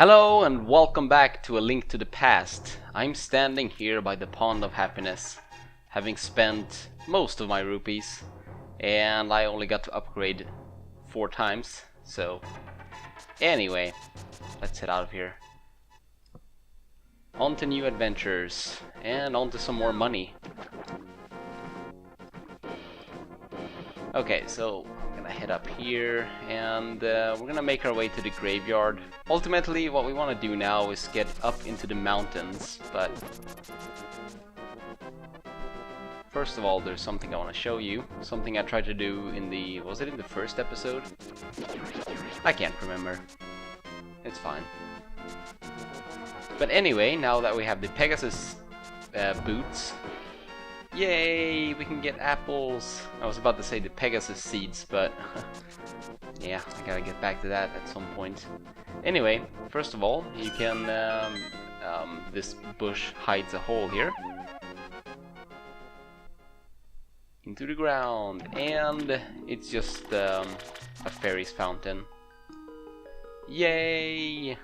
Hello and welcome back to A Link to the Past. I'm standing here by the Pond of Happiness, having spent most of my rupees, and I only got to upgrade 4 times, so anyway, let's head out of here. On to new adventures, and on to some more money. Okay, so I'm gonna head up here, and we're gonna make our way to the graveyard. Ultimately, what we want to do now is get up into the mountains, but first of all, there's something I want to show you. Something I tried to do in the... was it in the first episode? I can't remember. It's fine. But anyway, now that we have the Pegasus boots, yay! We can get apples! I was about to say the Pegasus seeds, but yeah, I gotta get back to that at some point. Anyway, first of all, you can... this bush hides a hole here. Into the ground, and it's just a fairy's fountain. Yay!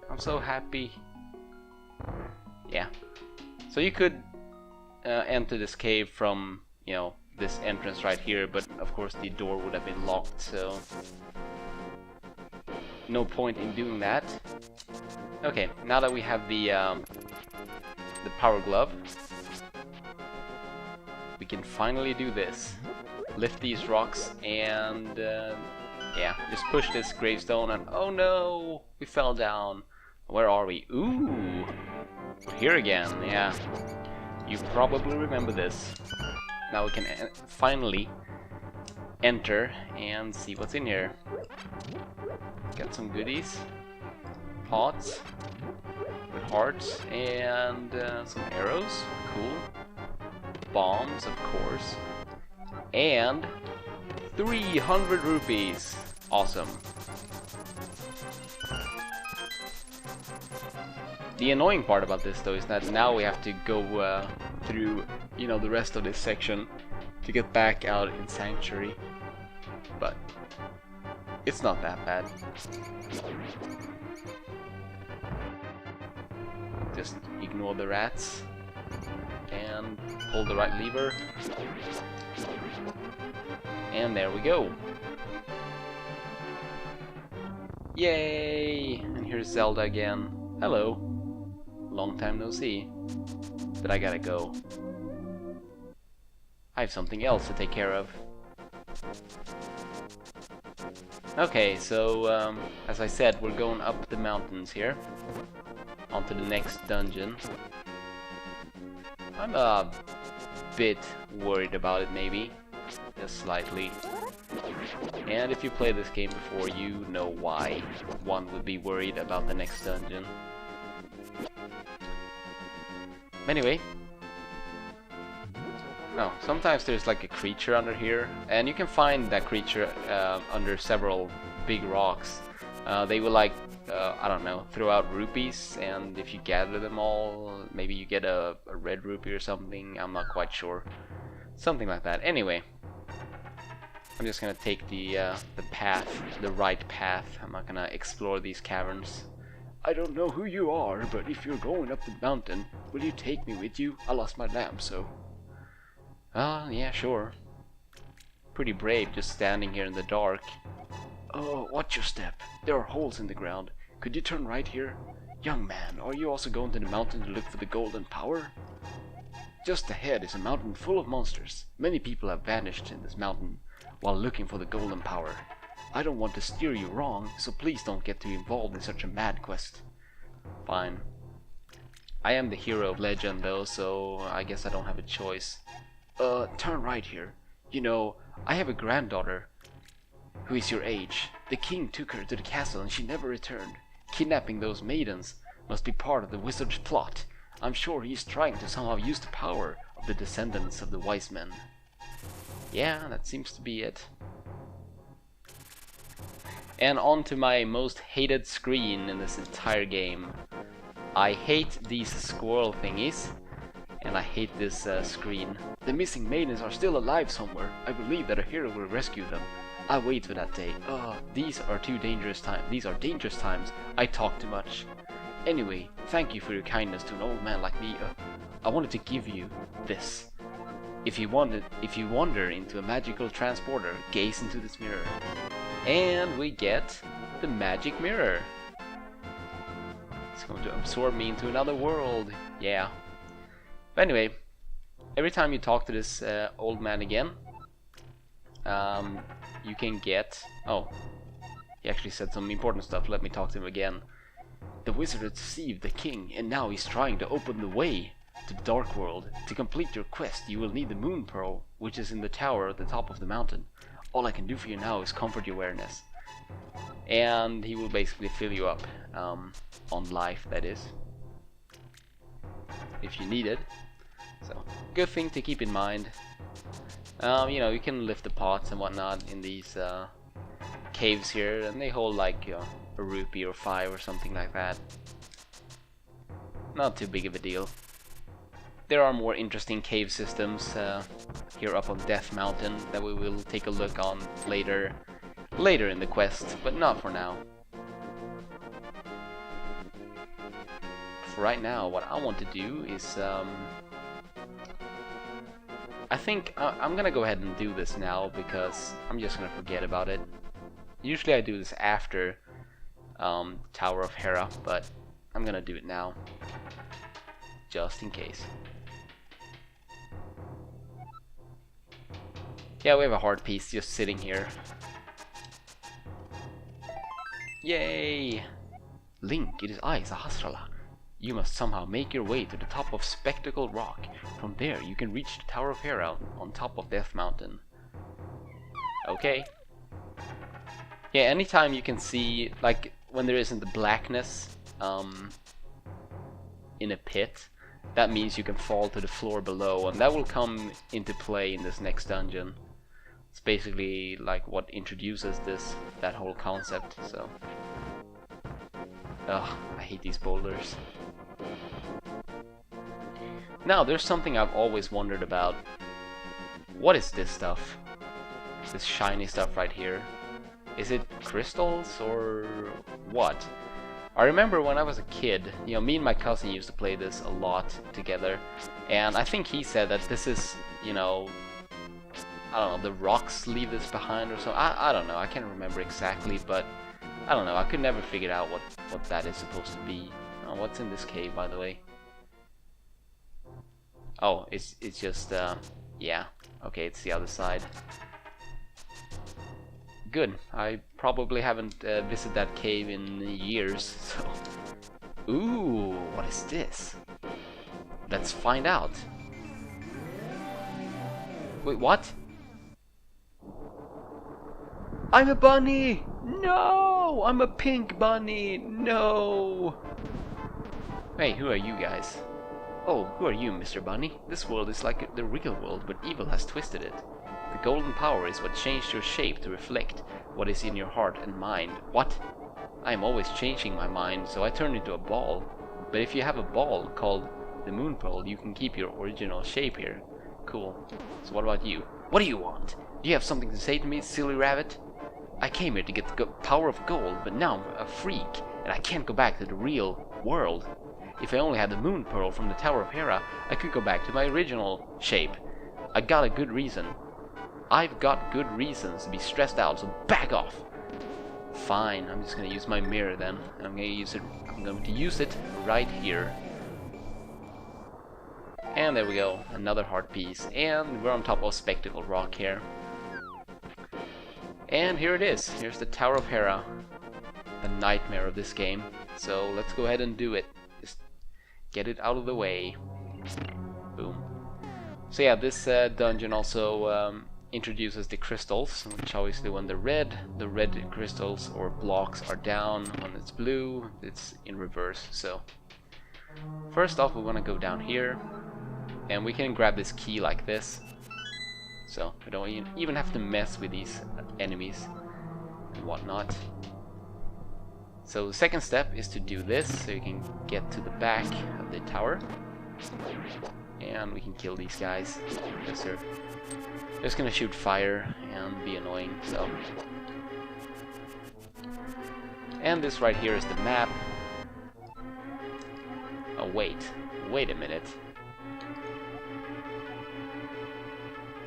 I'm so happy. Yeah. So you could enter this cave from, you know, this entrance right here, but of course the door would have been locked, so no point in doing that. Okay, now that we have the power glove, we can finally do this. Lift these rocks and yeah, just push this gravestone and oh no, we fell down. Where are we? Ooh, we're here again. Yeah, you probably remember this. Now we can finally enter and see what's in here. Got some goodies, pots with hearts and some arrows. Cool. Bombs, of course, and 300 rupees. Awesome. The annoying part about this, though, is that now we have to go through, you know, the rest of this section to get back out in Sanctuary. But it's not that bad. Just ignore the rats and pull the right lever, and there we go. Yay! And here's Zelda again. Hello. Long time no see. But I gotta go. I have something else to take care of. Okay, so as I said, we're going up the mountains here onto the next dungeon. I'm a bit worried about it, maybe. Just slightly. And if you played this game before, you know why one would be worried about the next dungeon. Anyway. No, sometimes there's like a creature under here, and you can find that creature under several big rocks. They will like, I don't know, throw out rupees, and if you gather them all, maybe you get a red rupee or something. I'm not quite sure. Something like that. Anyway, I'm just gonna take the path, the right path. I'm not gonna explore these caverns. I don't know who you are, but if you're going up the mountain, will you take me with you? I lost my lamp, so... yeah, sure. Pretty brave just standing here in the dark. Oh, watch your step. There are holes in the ground. Could you turn right here? Young man, are you also going to the mountain to look for the golden power? Just ahead is a mountain full of monsters. Many people have vanished in this mountain while looking for the golden power. I don't want to steer you wrong, so please don't get too involved in such a mad quest. Fine. I am the hero of legend though, so I guess I don't have a choice. Turn right here. You know, I have a granddaughter who is your age. The king took her to the castle and she never returned. Kidnapping those maidens must be part of the wizard's plot. I'm sure he's trying to somehow use the power of the descendants of the wise men. Yeah, that seems to be it. And on to my most hated screen in this entire game. I hate these squirrel thingies, and I hate this screen. The missing maidens are still alive somewhere. I believe that a hero will rescue them. I wait for that day. These are dangerous times. I talk too much. Anyway, thank you for your kindness to an old man like me. I wanted to give you this. If you wander into a magical transporter, gaze into this mirror. And we get the magic mirror. It's going to absorb me into another world. Yeah. But anyway, every time you talk to this old man again, you can get... Oh, he actually said some important stuff. Let me talk to him again. The wizard has deceived the king, and now he's trying to open the way to the Dark World. To complete your quest, you will need the Moon Pearl, which is in the tower at the top of the mountain. All I can do for you now is comfort your awareness. And he will basically fill you up on life, that is, if you need it. So, good thing to keep in mind. You know, you can lift the pots and whatnot in these caves here, and they hold like a rupee or 5 or something like that. Not too big of a deal. There are more interesting cave systems here up on Death Mountain that we will take a look on later in the quest, but not for now. For right now, what I want to do is I think I'm gonna go ahead and do this now, because I'm just gonna forget about it. Usually I do this after Tower of Hera, but I'm gonna do it now, just in case. Yeah, we have a heart piece just sitting here. Yay! Link, it is I, Sahasrara. You must somehow make your way to the top of Spectacle Rock. From there, you can reach the Tower of Hera on top of Death Mountain. Okay. Yeah, anytime you can see, like, when there isn't the blackness in a pit, that means you can fall to the floor below, and that will come into play in this next dungeon. It's basically like what introduces that whole concept, so... Ugh, I hate these boulders. Now, there's something I've always wondered about. What is this stuff? This shiny stuff right here? Is it crystals or what? I remember when I was a kid, you know, me and my cousin used to play this a lot together, and I think he said that this is, you know, I don't know, the rocks leave this behind or so. I don't know, I can't remember exactly, but I don't know, I could never figure out what that is supposed to be. Oh, what's in this cave, by the way? Oh, it's just, yeah, okay, it's the other side. Good, I probably haven't visited that cave in years, so... Ooh, what is this? Let's find out. Wait, what? I'm a bunny! No! I'm a pink bunny! No! Hey, who are you guys? Oh, who are you, Mr. Bunny? This world is like the real world, but evil has twisted it. The golden power is what changed your shape to reflect what is in your heart and mind. What? I am always changing my mind, so I turned into a ball. But if you have a ball called the Moon Pearl, you can keep your original shape here. Cool. So what about you? What do you want? Do you have something to say to me, silly rabbit? I came here to get the power of gold, but now I'm a freak, and I can't go back to the real world. If I only had the Moon Pearl from the Tower of Hera, I could go back to my original shape. I've got good reasons to be stressed out, so back off! Fine, I'm just gonna use my mirror then, and I'm going to use it right here. And there we go, another heart piece, and we're on top of Spectacle Rock here. And here it is, here's the Tower of Hera, the nightmare of this game. So let's go ahead and do it. Just get it out of the way. Boom. So yeah, this dungeon also introduces the crystals, which obviously when the red crystals or blocks are down, when it's blue, it's in reverse. So first off, we want to go down here, and we can grab this key like this. So we don't even have to mess with these enemies and whatnot. So the second step is to do this, so you can get to the back of the tower. And we can kill these guys. Yes, sir. They're just gonna shoot fire and be annoying, so. And this right here is the map. Oh, wait a minute.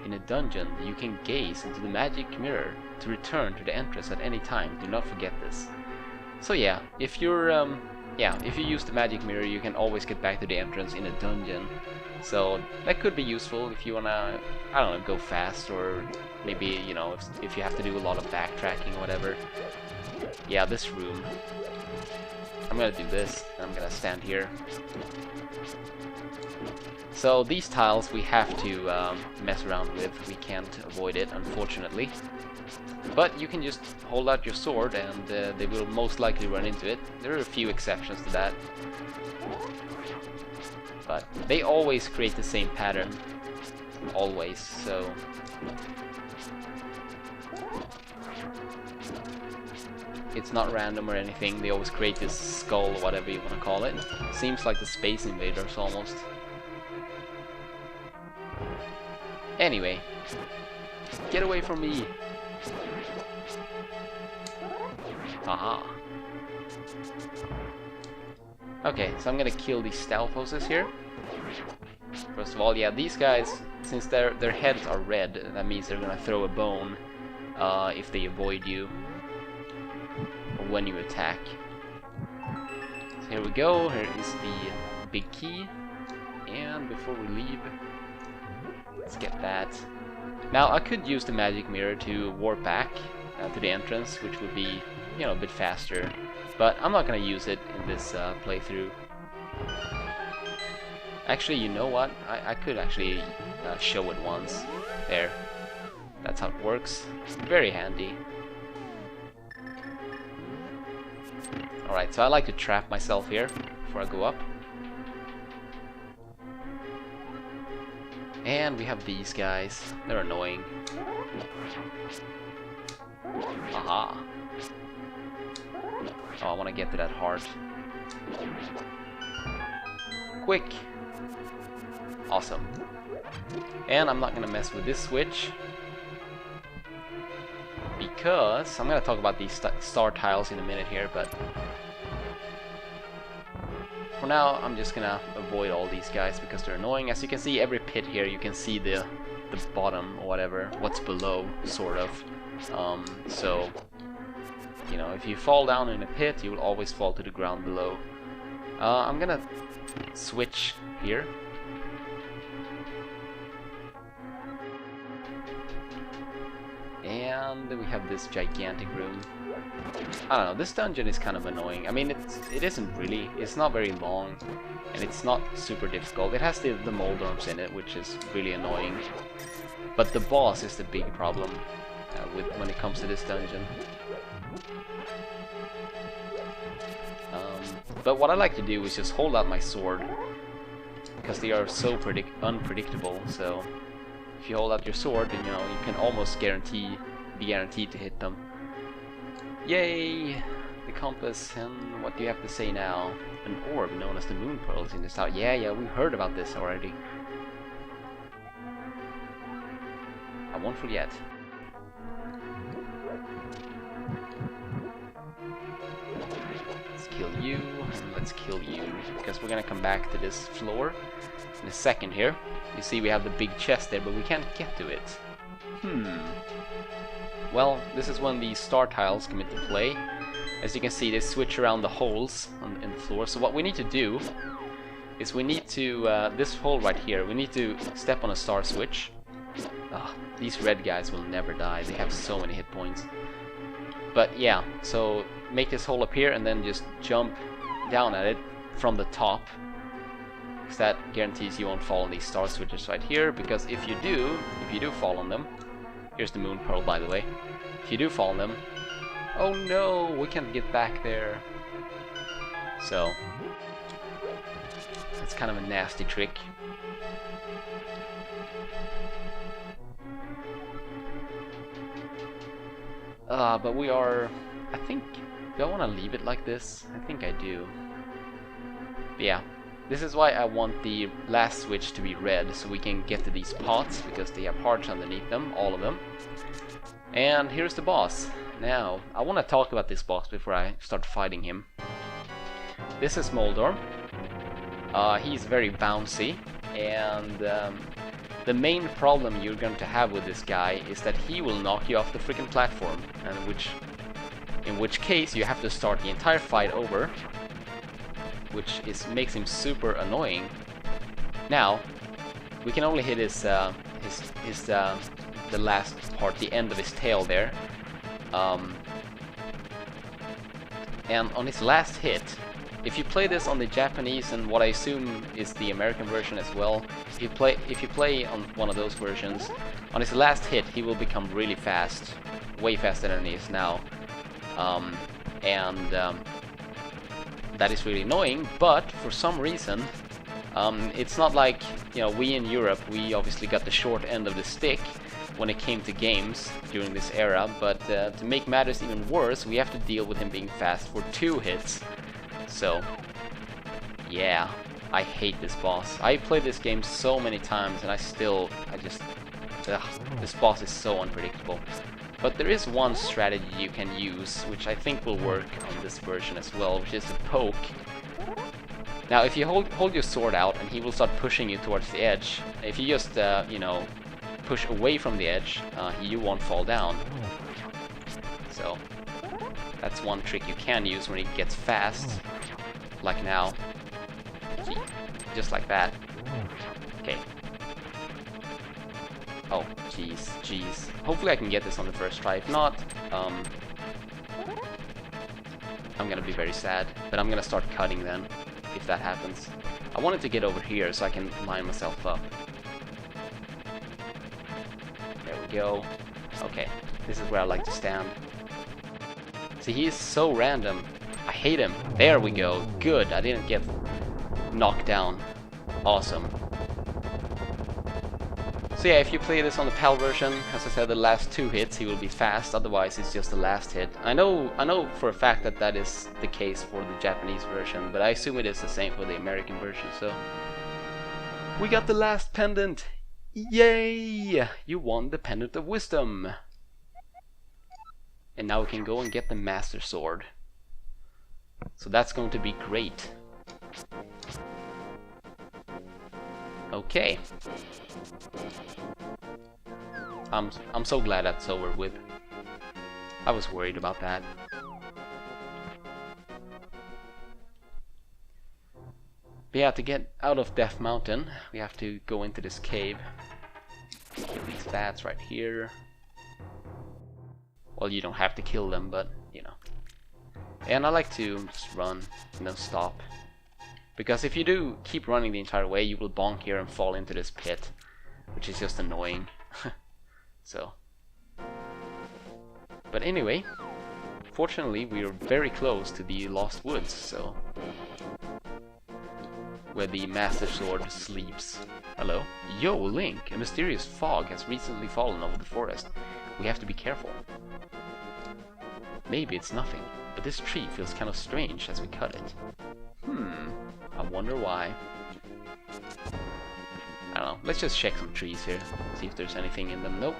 In a dungeon, you can gaze into the magic mirror to return to the entrance at any time. Do not forget this. So yeah, if you're if you use the magic mirror, you can always get back to the entrance in a dungeon. So that could be useful if you wanna, I don't know, go fast, or maybe, you know, if you have to do a lot of backtracking or whatever. Yeah, this room. I'm gonna do this, and I'm gonna stand here. So these tiles we have to mess around with. We can't avoid it, unfortunately. But you can just hold out your sword and they will most likely run into it. There are a few exceptions to that. But they always create the same pattern. Always, so... It's not random or anything. They always create this skull, whatever you want to call it. Seems like the Space Invaders almost. Anyway, get away from me! Aha! Okay, so I'm gonna kill these Stalfoses here. First of all, yeah, these guys, since their heads are red, that means they're gonna throw a bone if they avoid you or when you attack. So here we go. Here is the big key, and before we leave, let's get that. Now I could use the magic mirror to warp back to the entrance, which would be, you know, a bit faster, but I'm not gonna use it in this playthrough. Actually, you know what? I could actually show it once. There. That's how it works. Very handy. Alright, so I like to trap myself here before I go up. And we have these guys. They're annoying. Aha. Oh, I want to get to that heart. Quick! Awesome. And I'm not gonna mess with this switch, because I'm gonna talk about these star tiles in a minute here, but for now I'm just gonna avoid all these guys because they're annoying. As you can see, every pit here, you can see the bottom or whatever, what's below, sort of. So, you know, if you fall down in a pit, you will always fall to the ground below. I'm gonna switch here. And we have this gigantic room. I don't know, this dungeon is kind of annoying. I mean, it isn't really, it's not very long, and it's not super difficult. It has the Moldorms in it, which is really annoying. But the boss is the big problem when it comes to this dungeon. But what I like to do is just hold out my sword, because they are so unpredictable. So if you hold out your sword, then, you know, you can almost be guaranteed to hit them. Yay! The compass, and what do you have to say now? An orb known as the moon pearls in this tower. Yeah, we heard about this already. I won't forget. Let's kill you, and let's kill you, because we're gonna come back to this floor in a second here. You see we have the big chest there, but we can't get to it. Well, this is when the star tiles come into play. As you can see, they switch around the holes in the floor. So what we need to do is we need to, this hole right here, we need to step on a star switch. These red guys will never die. They have so many hit points. But yeah, so make this hole appear and then just jump down at it from the top. Because that guarantees you won't fall on these star switches right here. Because if you do fall on them, here's the moon pearl, by the way. If you do fall on them, oh no, we can't get back there. So it's kind of a nasty trick. But we are, do I want to leave it like this? I think I do. But yeah, This is why I want the last switch to be red, so we can get to these pots, because they have hearts underneath them, all of them. And here's the boss. Now, I want to talk about this boss before I start fighting him. This is Moldorm. He's very bouncy, and the main problem you're going to have with this guy is that he will knock you off the freaking platform, and in which case you have to start the entire fight over, which makes him super annoying. Now, we can only hit the last part, the end of his tail there. And on his last hit, if you play this on the Japanese and what I assume is the American version as well, if you play on one of those versions, on his last hit he will become really fast, way faster than he is now. That is really annoying, but for some reason, it's not like, you know, we in Europe, we obviously got the short end of the stick when it came to games during this era, but to make matters even worse, we have to deal with him being fast for 2 hits. So, yeah, I hate this boss. I played this game so many times and this boss is so unpredictable. But there is one strategy you can use, which I think will work on this version as well, which is to poke. Now, if you hold your sword out and he will start pushing you towards the edge, if you just, you know, push away from the edge, you won't fall down. So, that's one trick you can use when he gets fast, like now. Just like that. Okay. Oh, jeez. Hopefully I can get this on the first try. If not, I'm gonna be very sad. But I'm gonna start cutting then, if that happens. I wanted to get over here so I can line myself up. There we go. Okay, this is where I like to stand. See, he is so random. I hate him. There we go. Good, I didn't get knocked down. Awesome. So yeah, if you play this on the PAL version, as I said, the last 2 hits he will be fast, otherwise it's just the last hit. I know for a fact that that is the case for the Japanese version, but I assume it is the same for the American version, so... We got the last pendant! Yay! You won the Pendant of Wisdom! And now we can go and get the Master Sword. So that's going to be great. Okay. I'm so glad that's over with. I was worried about that. But yeah, to get out of Death Mountain, we have to go into this cave. Kill these bats right here. Well, you don't have to kill them, but, you know. And I like to just run, no stop. Because if you do keep running the entire way, you will bonk here and fall into this pit, which is just annoying. So. But anyway, fortunately we are very close to the Lost Woods, so... Where the Master Sword sleeps. Hello? Yo, Link! A mysterious fog has recently fallen over the forest. We have to be careful. Maybe it's nothing, but this tree feels kind of strange as we cut it. I wonder why. I don't know, let's just check some trees here, see if there's anything in them. Nope.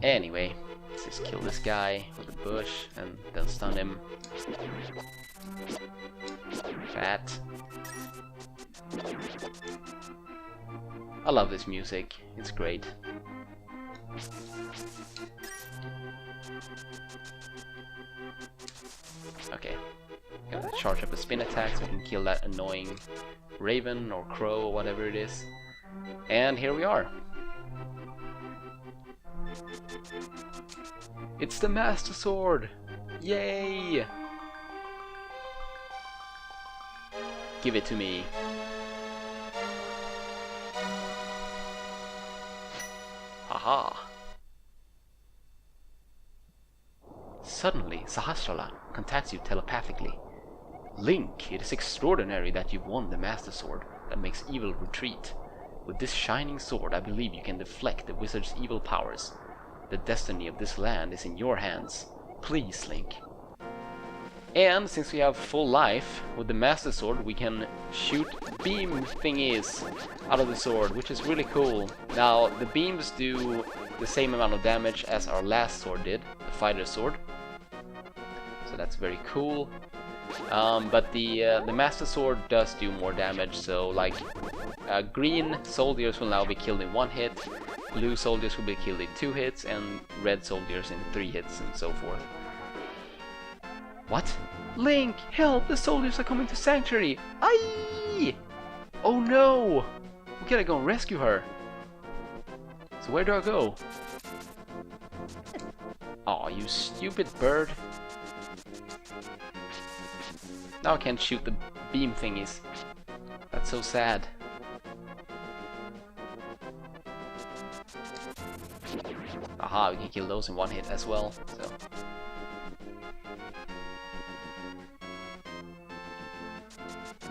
Anyway, let's just kill this guy with a bush and then stun him. Fat. I love this music, it's great. Okay, gonna charge up a spin attack so we can kill that annoying raven or crow or whatever it is. And here we are. It's the Master Sword! Yay! Give it to me. Haha! Suddenly, Sahasrara contacts you telepathically. Link, it is extraordinary that you've won the Master Sword that makes evil retreat. With this shining sword, I believe you can deflect the wizard's evil powers. The destiny of this land is in your hands. Please, Link. And since we have full life, with the Master Sword we can shoot beam thingies out of the sword, which is really cool. Now, the beams do the same amount of damage as our last sword did, the Fighter Sword. So that's very cool. But the Master Sword does do more damage, so like green soldiers will now be killed in 1 hit, blue soldiers will be killed in 2 hits, and red soldiers in 3 hits, and so forth. What? Link, help! The soldiers are coming to Sanctuary! Aye! Oh no! We gotta go and rescue her. So where do I go? Aw, you stupid bird. Now I can't shoot the beam thingies. That's so sad. Aha, we can kill those in 1 hit as well, so...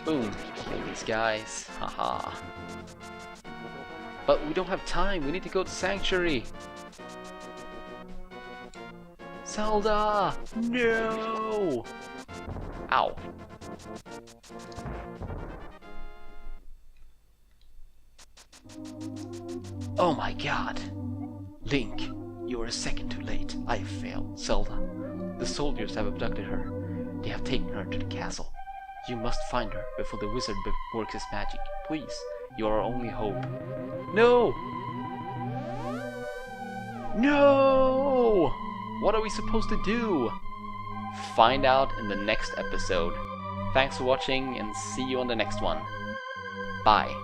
Boom! Kill these guys. Haha. But we don't have time, we need to go to Sanctuary! Zelda! No! Ow. Oh my god! Link, you are a second too late. I have failed. Zelda, the soldiers have abducted her. They have taken her to the castle. You must find her before the wizard works his magic. Please, you are our only hope. No! No! What are we supposed to do? Find out in the next episode. Thanks for watching and see you on the next one. Bye.